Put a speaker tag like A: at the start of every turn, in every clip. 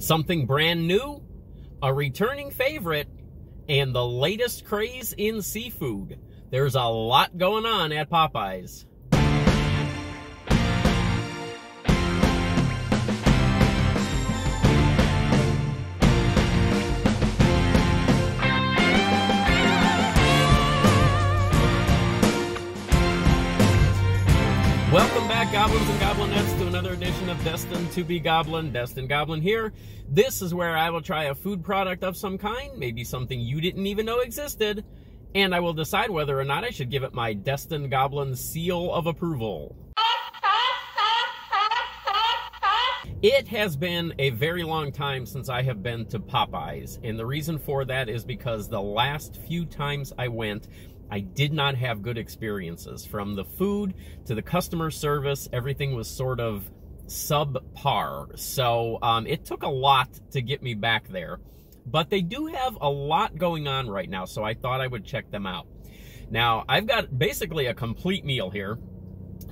A: Something brand new, a returning favorite, and the latest craze in seafood. There's a lot going on at Popeyes. Welcome back, Goblins and Goblinettes, to another edition of Destined to be Goblin. Destined Goblin here. This is where I will try a food product of some kind, maybe something you didn't even know existed, and I will decide whether or not I should give it my Destined Goblin seal of approval. It has been a very long time since I have been to Popeyes, and the reason for that is because the last few times I went, I did not have good experiences. From the food to the customer service, everything was sort of subpar. So it took a lot to get me back there. But they do have a lot going on right now, so I thought I would check them out. Now, I've got basically a complete meal here.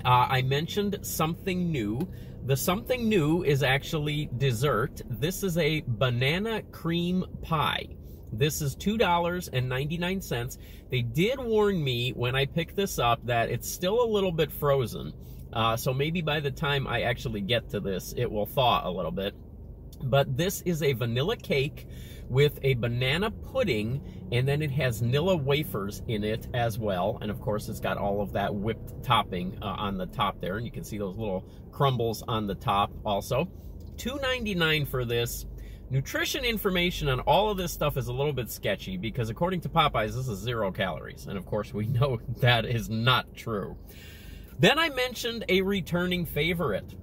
A: I mentioned something new. The something new is actually dessert. This is a banana cream pie. This is $2.99. They did warn me when I picked this up that it's still a little bit frozen. So maybe by the time I actually get to this, it will thaw a little bit. But this is a vanilla cake with a banana pudding, and then it has Nilla wafers in it as well. And of course, it's got all of that whipped topping on the top there. And you can see those little crumbles on the top also. $2.99 for this. Nutrition information on all of this stuff is a little bit sketchy because according to Popeyes, this is 0 calories. And of course, we know that is not true. Then I mentioned a returning favorite.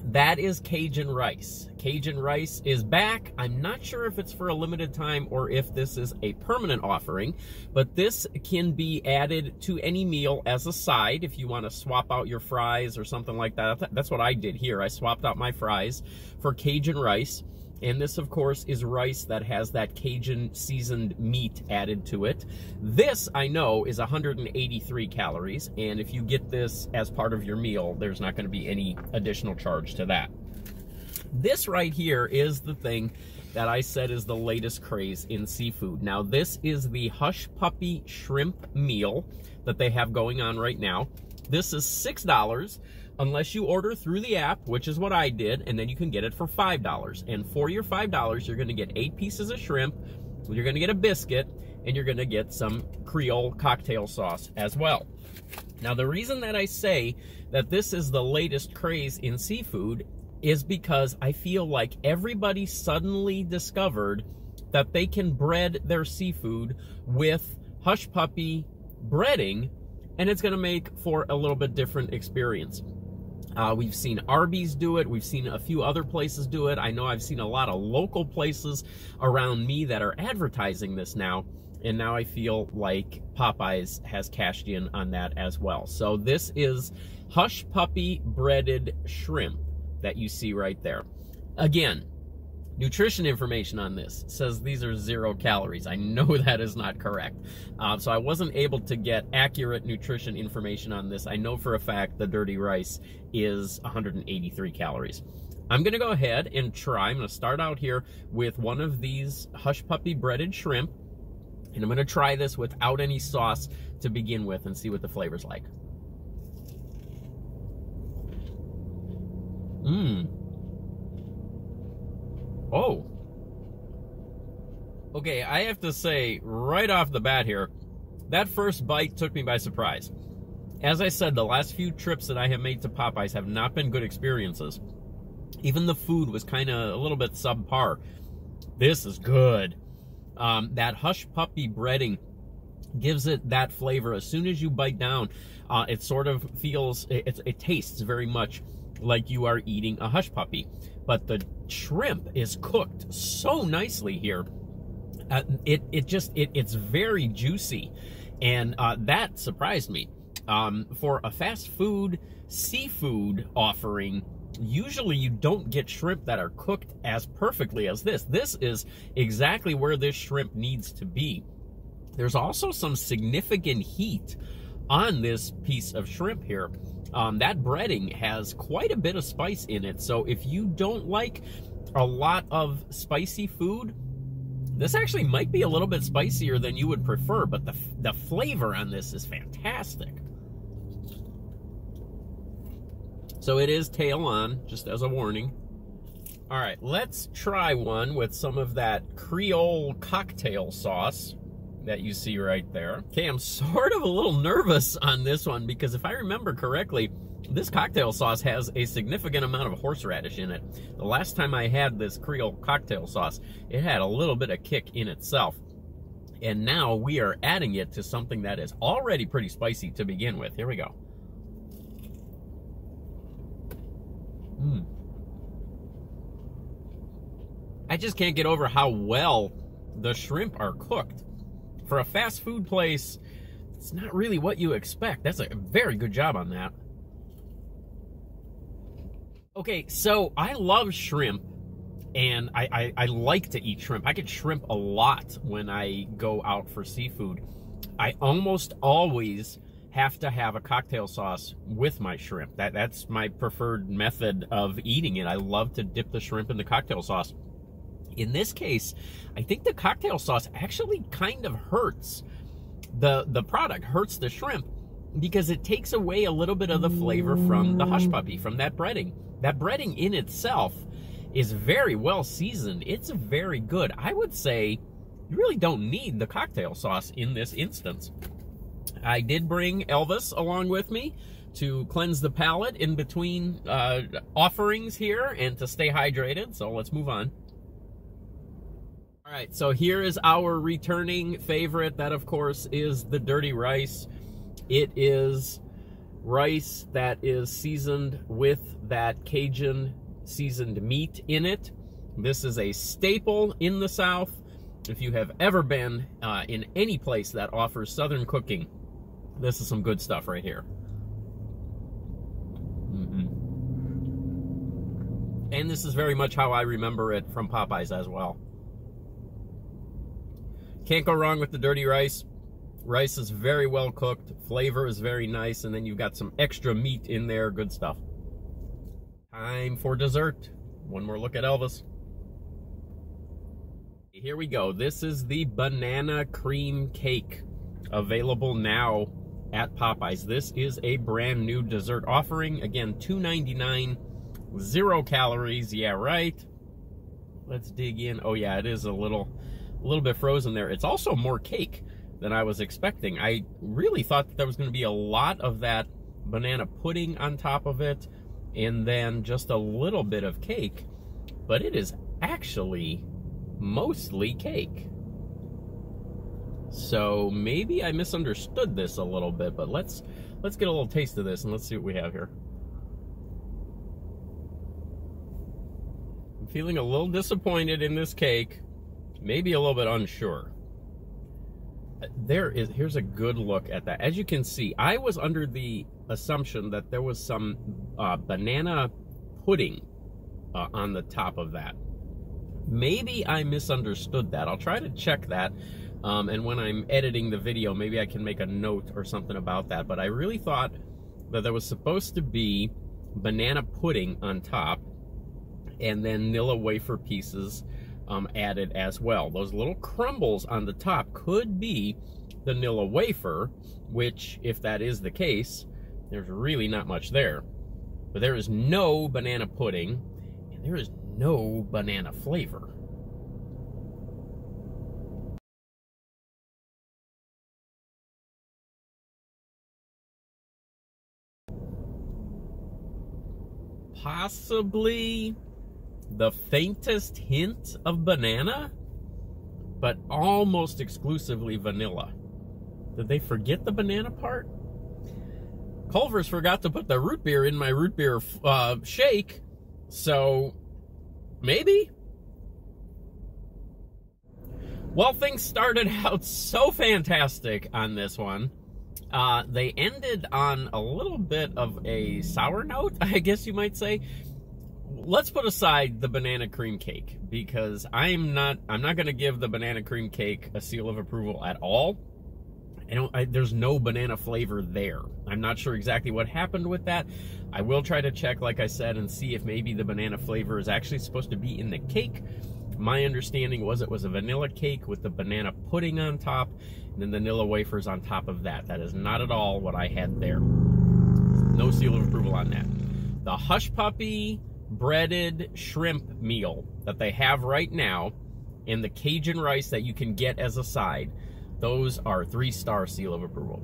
A: That is Cajun Rice. Cajun Rice is back. I'm not sure if it's for a limited time or if this is a permanent offering, but this can be added to any meal as a side if you want to swap out your fries or something like that. That's what I did here. I swapped out my fries for Cajun Rice. And this, of course, is rice that has that Cajun seasoned meat added to it. This, I know, is 183 calories. And if you get this as part of your meal, there's not going to be any additional charge to that. This right here is the thing that I said is the latest craze in seafood. Now, this is the Hushpuppy Shrimp meal that they have going on right now. This is $6. Unless you order through the app, which is what I did, and then you can get it for $5. And for your $5, you're going to get 8 pieces of shrimp, you're going to get a biscuit, and you're going to get some Creole Cocktail Sauce as well. Now, the reason that I say that this is the latest craze in seafood is because I feel like everybody suddenly discovered that they can bread their seafood with Hushpuppy breading, and it's going to make for a little bit different experience. We've seen Arby's do it. We've seen a few other places do it. I know I've seen a lot of local places around me that are advertising this now. And now I feel like Popeyes has cashed in on that as well. So this is Hushpuppy Breaded Shrimp that you see right there. Again, nutrition information on this says these are 0 calories. I know that is not correct. So I wasn't able to get accurate nutrition information on this. I know for a fact the dirty rice is 183 calories. I'm going to go ahead and try. I'm going to start out here with one of these Hushpuppy Breaded Shrimp. And I'm going to try this without any sauce to begin with and see what the flavor's like. Oh. Okay, I have to say right off the bat here, that first bite took me by surprise. As I said, the last few trips that I have made to Popeyes have not been good experiences. Even the food was kind of a little bit subpar. This is good. That Hushpuppy breading gives it that flavor. As soon as you bite down, it sort of feels, it tastes very much like you are eating a Hushpuppy. But the shrimp is cooked so nicely here. It's very juicy, and that surprised me. For a fast food seafood offering, usually you don't get shrimp that are cooked as perfectly as this. This is exactly where this shrimp needs to be. There's also some significant heat on this piece of shrimp here. That breading has quite a bit of spice in it, so if you don't like a lot of spicy food. This actually might be a little bit spicier than you would prefer, but the flavor on this is fantastic. So it is tail on, just as a warning. All right, let's try one with some of that Creole Cocktail Sauce that you see right there. Okay, I'm sort of a little nervous on this one because if I remember correctly, this cocktail sauce has a significant amount of horseradish in it. The last time I had this Creole Cocktail Sauce, it had a little bit of kick in itself. And now we are adding it to something that is already pretty spicy to begin with. Here we go. I just can't get over how well the shrimp are cooked. For a fast food place, it's not really what you expect. That's a very good job on that. Okay, so I love shrimp, and I like to eat shrimp. I get shrimp a lot when I go out for seafood. I almost always have to have a cocktail sauce with my shrimp. That's my preferred method of eating it. I love to dip the shrimp in the cocktail sauce. In this case, I think the cocktail sauce actually kind of hurts the product, hurts the shrimp, because it takes away a little bit of the flavor from the hush puppy, from that breading. That breading in itself is very well seasoned. It's very good. I would say you really don't need the cocktail sauce in this instance. I did bring Elvis along with me to cleanse the palate in between offerings here and to stay hydrated, so let's move on. All right, so here is our returning favorite. That, of course, is the dirty rice. It is rice that is seasoned with that Cajun seasoned meat in it. This is a staple in the South. If you have ever been in any place that offers Southern cooking, this is some good stuff right here. And this is very much how I remember it from Popeyes as well. Can't go wrong with the dirty rice. Rice is very well cooked. Flavor is very nice. And then you've got some extra meat in there. Good stuff. Time for dessert. One more look at Elvis. Here we go. This is the banana cream cake, available now at Popeyes. This is a brand new dessert offering. Again, $2.99, 0 calories. Yeah, right. Let's dig in. Oh yeah, it is a little bit frozen there. It's also more cake than I was expecting. I really thought that there was going to be a lot of that banana pudding on top of it, and then just a little bit of cake, but it is actually mostly cake. So maybe I misunderstood this a little bit, but let's get a little taste of this and let's see what we have here. I'm feeling a little disappointed in this cake, maybe a little bit unsure. Here's a good look at that. As you can see, I was under the assumption that there was some banana pudding on the top of that. Maybe I misunderstood that. I'll try to check that, and when I'm editing the video, maybe I can make a note or something about that. But I really thought that there was supposed to be banana pudding on top, and then Nilla wafer pieces added as well. Those little crumbles on the top could be the Nilla wafer, which, if that is the case, there's really not much there. But there is no banana pudding, and there is no banana flavor. Possibly the faintest hint of banana, but almost exclusively vanilla. Did they forget the banana part? Culver's forgot to put the root beer in my root beer shake, so maybe? Well, things started out so fantastic on this one. They ended on a little bit of a sour note, I guess you might say. Let's put aside the banana cream cake, because I'm not going to give the banana cream cake a seal of approval at all. there's no banana flavor there. I'm not sure exactly what happened with that. I will try to check, like I said, and see if maybe the banana flavor is actually supposed to be in the cake. My understanding was it was a vanilla cake with the banana pudding on top, and then the vanilla wafers on top of that. That is not at all what I had there. No seal of approval on that. The Hushpuppy Breaded Shrimp meal that they have right now, and the Cajun Rice that you can get as a side, those are 3-star seal of approval.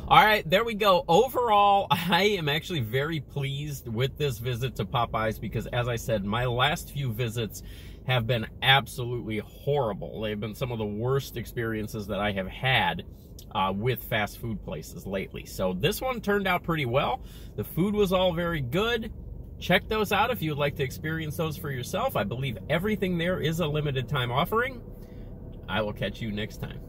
A: All right, there we go. Overall, I am actually very pleased with this visit to Popeyes because, as I said, my last few visits have been absolutely horrible. They've been some of the worst experiences that I have had with fast food places lately. So this one turned out pretty well. The food was all very good. Check those out if you would like to experience those for yourself. I believe everything there is a limited time offering. I will catch you next time.